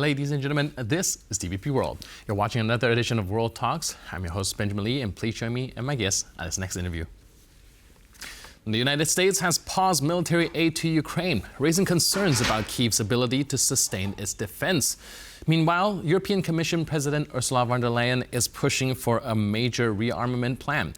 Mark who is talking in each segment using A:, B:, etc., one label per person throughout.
A: Ladies and gentlemen, this is TVP World. You're watching another edition of World Talks. I'm your host, Benjamin Lee, and please join me and my guest at this next interview. The United States has paused military aid to Ukraine, raising concerns about Kyiv's ability to sustain its defense. Meanwhile, European Commission President Ursula von der Leyen is pushing for a major rearmament plan.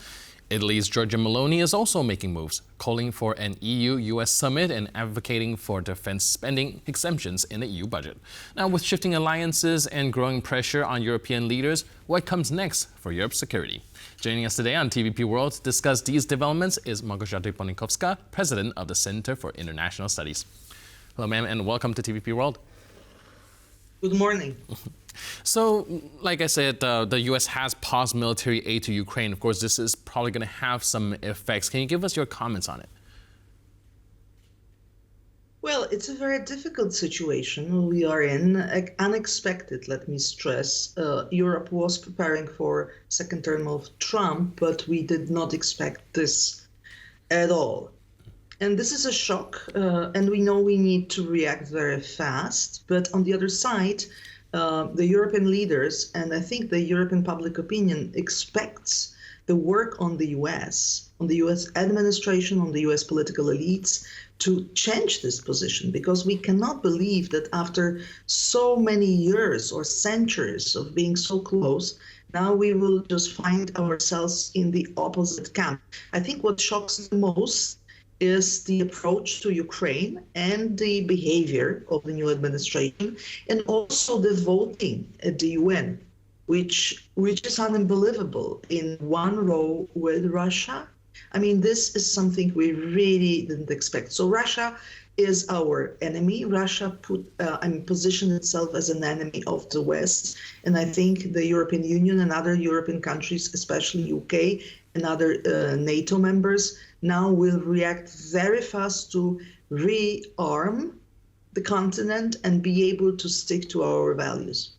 A: Italy's Giorgia Meloni is also making moves, calling for an EU-U.S. summit and advocating for defense spending exemptions in the EU budget. Now, with shifting alliances and growing pressure on European leaders, what comes next for Europe's security? Joining us today on TVP World to discuss these developments is Małgorzata Bonikowska, President of the Center for International Studies. Hello, ma'am, and welcome to TVP World.
B: Good morning.
A: So, like I said, the U.S. has paused military aid to Ukraine. Of course, this is probably going to have some effects. Can you give us your comments on it?
B: Well, it's a very difficult situation we are in, unexpected, let me stress. Europe was preparing for second term of Trump, but we did not expect this at all. And this is a shock, and we know we need to react very fast. But on the other side, the European leaders, and I think the European public opinion expects the work on the U.S., on the U.S. administration, on the U.S. political elites to change this position, because we cannot believe that after so many years or centuries of being so close, now we will just find ourselves in the opposite camp. I think what shocks the most is the approach to Ukraine and the behavior of the new administration, and also the voting at the UN, which is unbelievable, in one row with Russia. I mean, this is something we really didn't expect. So Russia is our enemy. Russia positioned itself as an enemy of the West. And I think the European Union and other European countries, especially UK and other NATO members, now will react very fast to rearm the continent and be able to stick to our values.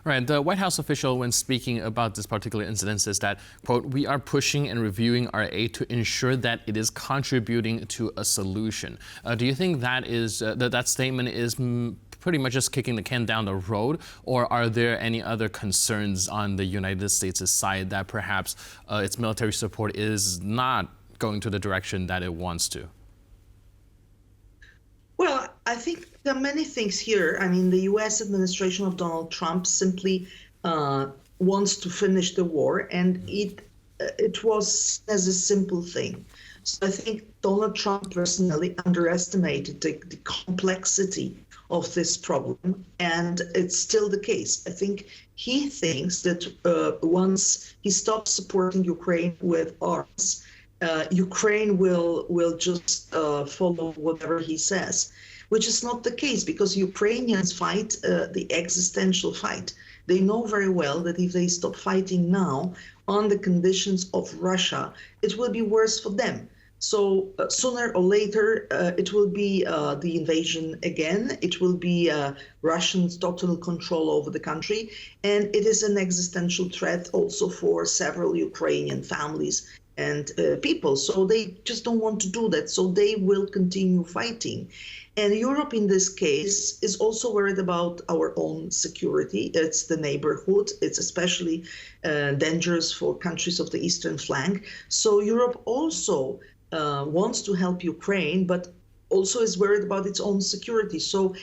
A: Right. The White House official, when speaking about this particular incident, says that, quote, "We are pushing and reviewing our aid to ensure that it is contributing to a solution." Do you think that is that statement is pretty much just kicking the can down the road, or are there any other concerns on the United States' side that perhaps its military support is not going to the direction that it wants to?
B: Well, I think there are many things here. I mean, the U.S. administration of Donald Trump simply wants to finish the war, and it was as a simple thing. So I think Donald Trump personally underestimated the complexity of this problem, and it's still the case. I think he thinks that once he stops supporting Ukraine with arms, Ukraine will just follow whatever he says, which is not the case, because Ukrainians fight the existential fight. They know very well that if they stop fighting now on the conditions of Russia, it will be worse for them. So sooner or later, it will be the invasion again. It will be Russians' total control over the country. And it is an existential threat also for several Ukrainian families and people. So they just don't want to do that. So they will continue fighting. And Europe, in this case, is also worried about our own security. It's the neighborhood. It's especially dangerous for countries of the eastern flank. So Europe also wants to help Ukraine, but also is worried about its own security. So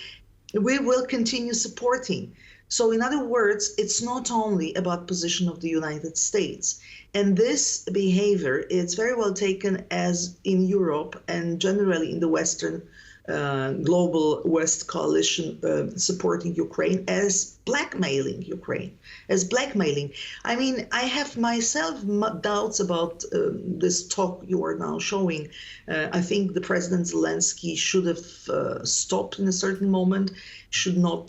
B: we will continue supporting. So in other words, it's not only about position of the United States. And this behavior is very well taken as in Europe and generally in the Western global West coalition supporting Ukraine as blackmailing Ukraine, as blackmailing. I mean, I have myself doubts about this talk you are now showing. I think the President Zelensky should have stopped in a certain moment, should not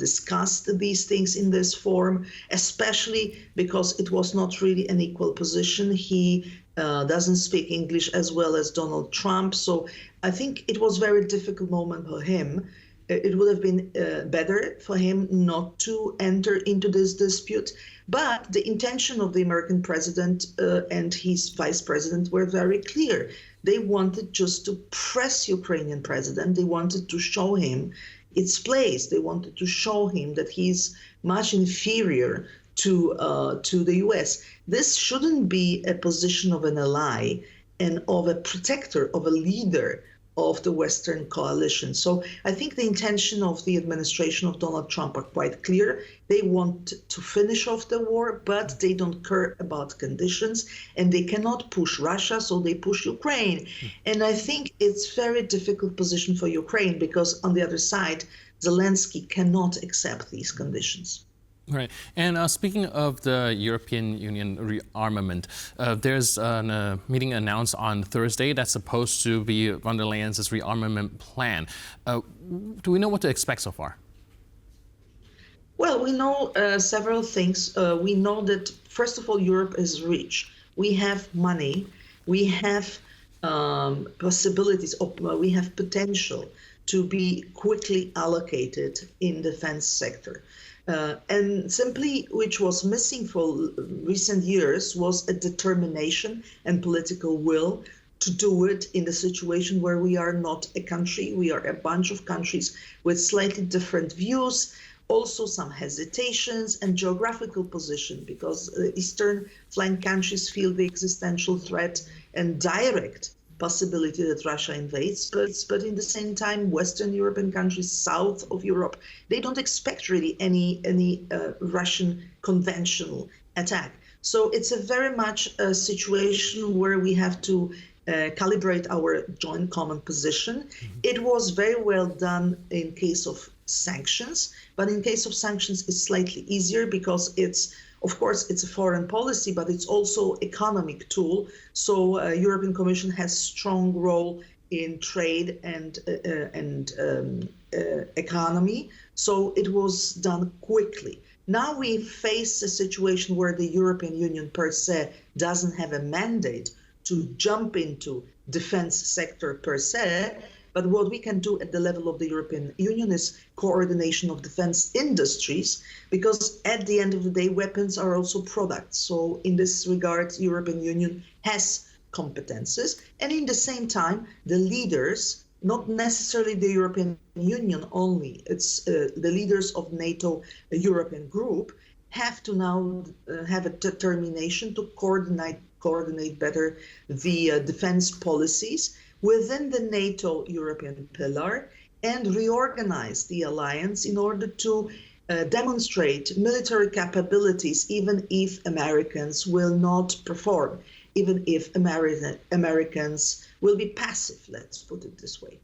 B: discussed these things in this form, especially because it was not really an equal position. He doesn't speak English as well as Donald Trump. So I think it was a very difficult moment for him. It would have been better for him not to enter into this dispute. But the intention of the American president and his vice president were very clear. They wanted just to press Ukrainian president. They wanted to show him its place. They wanted to show him that he's much inferior to the U.S. This shouldn't be a position of an ally and of a protector, of a leader of the Western coalition. So I think the intention of the administration of Donald Trump are quite clear. They want to finish off the war, but they don't care about conditions, and they cannot push Russia, so they push Ukraine. And I think it's a very difficult position for Ukraine because on the other side, Zelensky cannot accept these conditions.
A: Right. And speaking of the European Union rearmament, there's a meeting announced on Thursday that's supposed to be von der Leyen's rearmament plan. Do we know what to expect so far?
B: Well, we know several things. We know that, first of all, Europe is rich. We have money. We have possibilities. We have potential to be quickly allocated in defense sector. And simply, which was missing for recent years, was a determination and political will to do it in a situation where we are not a country. We are a bunch of countries with slightly different views, also some hesitations and geographical position, because eastern flank countries feel the existential threat and direct possibility that Russia invades, but in the same time, Western European countries, south of Europe, they don't expect really any Russian conventional attack. So it's a very much a situation where we have to calibrate our joint common position. It was very well done in case of sanctions, but in case of sanctions, it's slightly easier because of course, it's a foreign policy, but it's also economic tool. So European Commission has strong role in trade and economy. So it was done quickly. Now we face a situation where the European Union per se doesn't have a mandate to jump into defense sector per se. But what we can do at the level of the European Union is coordination of defense industries, because at the end of the day, weapons are also products. So in this regard, European Union has competences. And in the same time, the leaders, not necessarily the European Union only, it's the leaders of NATO European group, have to now have a determination to coordinate better the defense policies within the NATO European pillar and reorganize the alliance in order to demonstrate military capabilities, even if Americans will not perform, even if Americans will be passive, let's put it this way.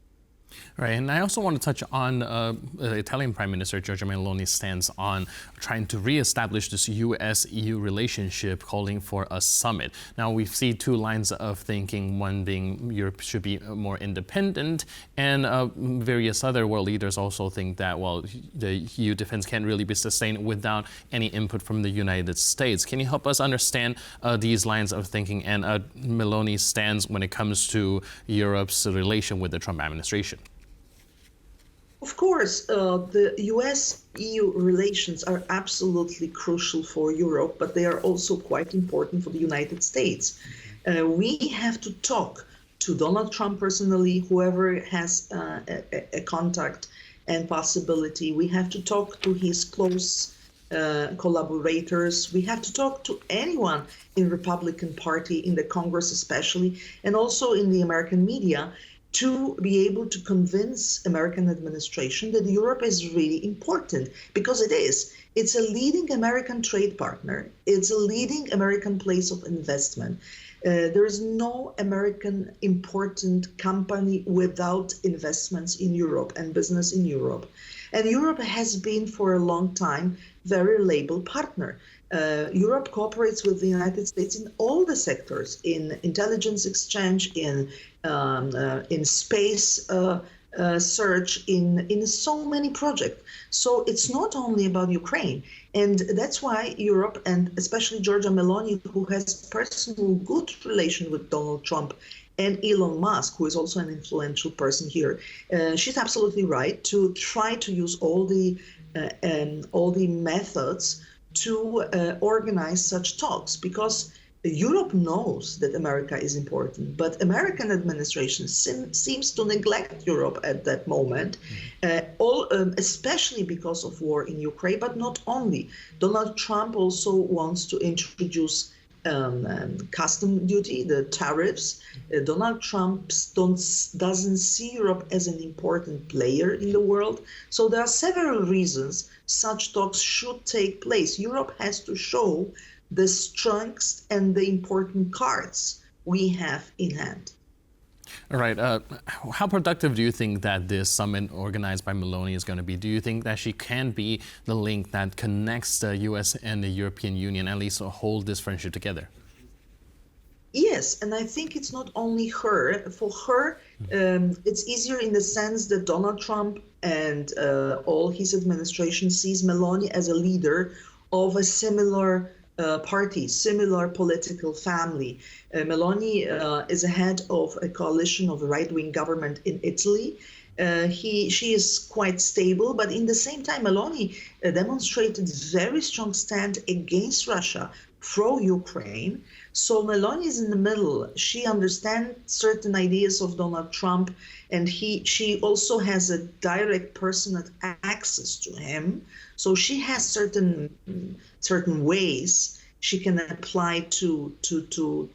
A: Right, and I also want to touch on the Italian Prime Minister Giorgia Meloni's stance on trying to reestablish this U.S.-EU relationship, calling for a summit. Now, we see two lines of thinking, one being Europe should be more independent, and various other world leaders also think that, well, the EU defense can't really be sustained without any input from the United States. Can you help us understand these lines of thinking and Meloni's stance when it comes to Europe's relation with the Trump administration?
B: Of course, the US-EU relations are absolutely crucial for Europe, but they are also quite important for the United States. We have to talk to Donald Trump personally, whoever has a contact and possibility. We have to talk to his close collaborators. We have to talk to anyone in Republican Party, in the Congress especially, and also in the American media, to be able to convince American administration that Europe is really important, because it is. It's a leading American trade partner. It's a leading American place of investment. There is no American important company without investments in Europe and business in Europe. And Europe has been for a long time very reliable partner. Europe cooperates with the United States in all the sectors, in intelligence exchange, in space search, in so many projects. So it's not only about Ukraine. And that's why Europe, and especially Giorgia Meloni, who has personal good relation with Donald Trump, and Elon Musk, who is also an influential person here, she's absolutely right to try to use all the methods to organize such talks, because Europe knows that America is important, but American administration seems to neglect Europe at that moment, especially because of war in Ukraine, but not only. Donald Trump also wants to introduce custom duty, the tariffs. Donald Trump doesn't see Europe as an important player in the world. So there are several reasons such talks should take place. Europe has to show the strengths and the important cards we have in hand.
A: All right. How productive do you think that this summit organized by Meloni is going to be? Do you think that she can be the link that connects the U.S. and the European Union, at least hold this friendship together?
B: Yes, and I think it's not only her. For her, it's easier in the sense that Donald Trump and all his administration sees Meloni as a leader of a similar party, similar political family. Meloni is a head of a coalition of a right-wing government in Italy. She is quite stable, but in the same time, Meloni demonstrated very strong stand against Russia, pro-Ukraine. So Meloni is in the middle. She understands certain ideas of Donald Trump, and she also has a direct personal access to him. So she has certain ways she can apply to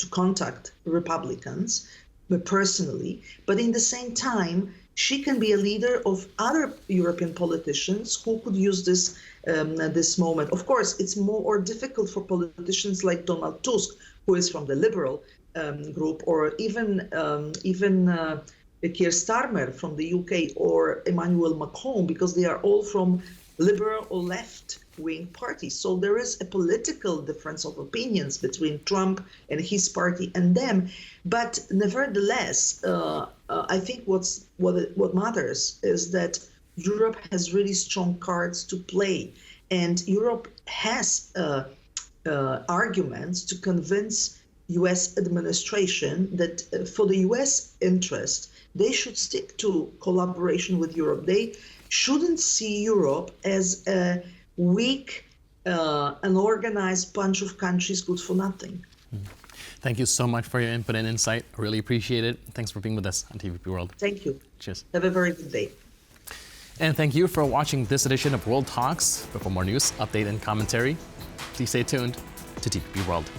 B: contact Republicans personally. But in the same time, she can be a leader of other European politicians who could use this moment. Of course, it's more difficult for politicians like Donald Tusk, who is from the liberal group, or even Keir Starmer from the UK, or Emmanuel Macron, because they are all from liberal or left-wing parties. So there is a political difference of opinions between Trump and his party and them. But nevertheless, I think what matters is that Europe has really strong cards to play, and Europe has arguments to convince U.S. administration that for the U.S. interest, they should stick to collaboration with Europe. They shouldn't see Europe as a weak, unorganized bunch of countries good for nothing.
A: Thank you so much for your input and insight. I really appreciate it. Thanks for being with us on TVP World.
B: Thank you.
A: Cheers.
B: Have a very good day.
A: And thank you for watching this edition of World Talks. But for more news, update, and commentary, please stay tuned to TVP World.